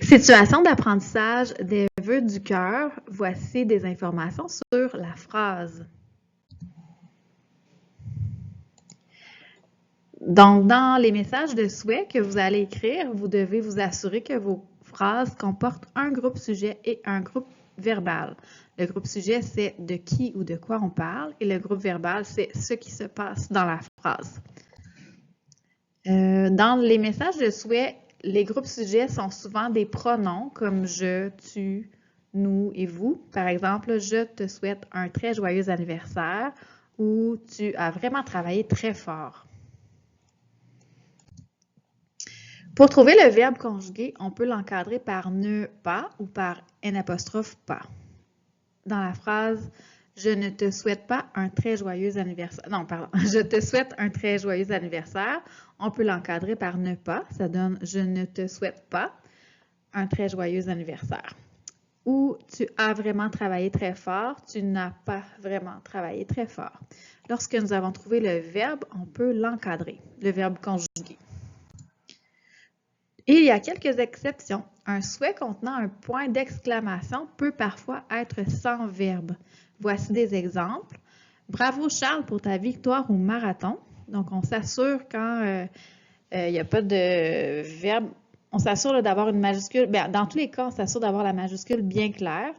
Situation d'apprentissage des vœux du cœur. Voici des informations sur la phrase. Donc, dans les messages de souhait que vous allez écrire, vous devez vous assurer que vos phrases comportent un groupe sujet et un groupe verbal. Le groupe sujet, c'est de qui ou de quoi on parle, et le groupe verbal, c'est ce qui se passe dans la phrase. Dans les messages de souhait, les groupes sujets sont souvent des pronoms comme je, tu, nous et vous. Par exemple, je te souhaite un très joyeux anniversaire ou tu as vraiment travaillé très fort. Pour trouver le verbe conjugué, on peut l'encadrer par ne pas ou par n'. Pas. Dans la phrase je ne te souhaite pas un très joyeux anniversaire. Non, pardon. Je te souhaite un très joyeux anniversaire. On peut l'encadrer par ne pas. Ça donne je ne te souhaite pas un très joyeux anniversaire. Ou tu as vraiment travaillé très fort. Tu n'as pas vraiment travaillé très fort. Lorsque nous avons trouvé le verbe, on peut l'encadrer, le verbe conjugué. Et il y a quelques exceptions. Un souhait contenant un point d'exclamation peut parfois être sans verbe. Voici des exemples. Bravo Charles pour ta victoire au marathon. Donc, on s'assure quand il n'y a pas de verbe, on s'assure d'avoir une majuscule. Bien, dans tous les cas, on s'assure d'avoir la majuscule bien claire.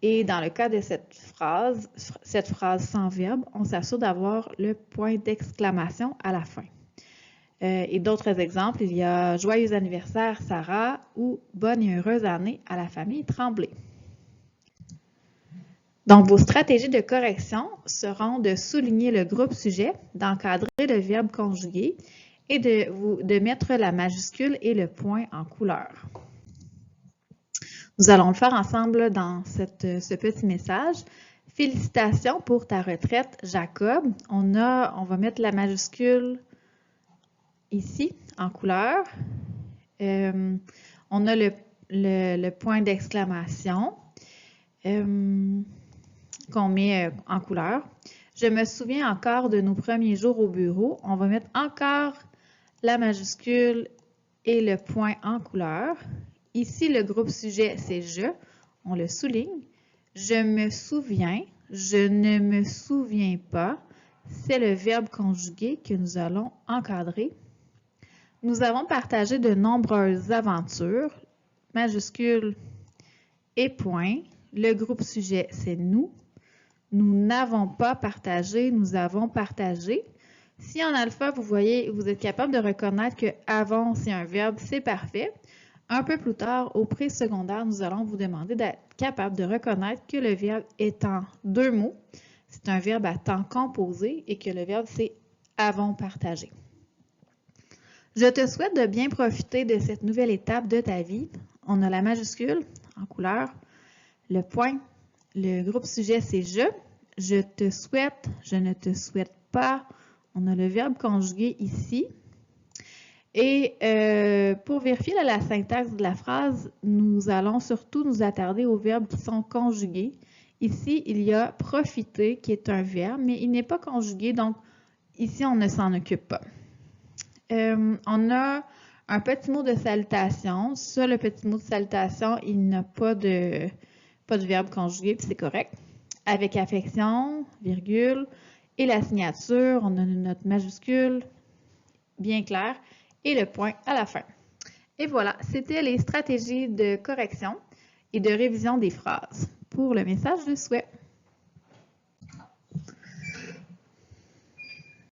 Et dans le cas de cette phrase sans verbe, on s'assure d'avoir le point d'exclamation à la fin. Et d'autres exemples, il y a « Joyeux anniversaire Sarah » ou « Bonne et heureuse année à la famille Tremblay ». Donc, vos stratégies de correction seront de souligner le groupe sujet, d'encadrer le verbe conjugué et de mettre la majuscule et le point en couleur. Nous allons le faire ensemble dans ce petit message. Félicitations pour ta retraite, Jacob. On va mettre la majuscule ici, en couleur. On a le point d'exclamation qu'on met en couleur. Je me souviens encore de nos premiers jours au bureau. On va mettre encore la majuscule et le point en couleur. Ici, le groupe sujet, c'est « je ». On le souligne. Je me souviens. Je ne me souviens pas. C'est le verbe conjugué que nous allons encadrer. Nous avons partagé de nombreuses aventures, majuscule et point. Le groupe sujet, c'est nous. Nous n'avons pas partagé, nous avons partagé. Si en alpha, vous voyez, vous êtes capable de reconnaître que avons, c'est un verbe, c'est parfait. Un peu plus tard, au présecondaire, nous allons vous demander d'être capable de reconnaître que le verbe est en deux mots. C'est un verbe à temps composé et que le verbe, c'est avons partagé. Je te souhaite de bien profiter de cette nouvelle étape de ta vie. On a la majuscule en couleur, le point, le groupe sujet c'est je. Je te souhaite, je ne te souhaite pas. On a le verbe conjugué ici. Et pour vérifier la syntaxe de la phrase, nous allons surtout nous attarder aux verbes qui sont conjugués. Ici, il y a profiter qui est un verbe, mais il n'est pas conjugué, donc ici, on ne s'en occupe pas. On a un petit mot de salutation. Ça, le petit mot de salutation, il n'a pas de verbe conjugué, puis c'est correct. Avec affection, virgule, et la signature, on a notre majuscule bien claire et le point à la fin. Et voilà, c'était les stratégies de correction et de révision des phrases pour le message de souhait.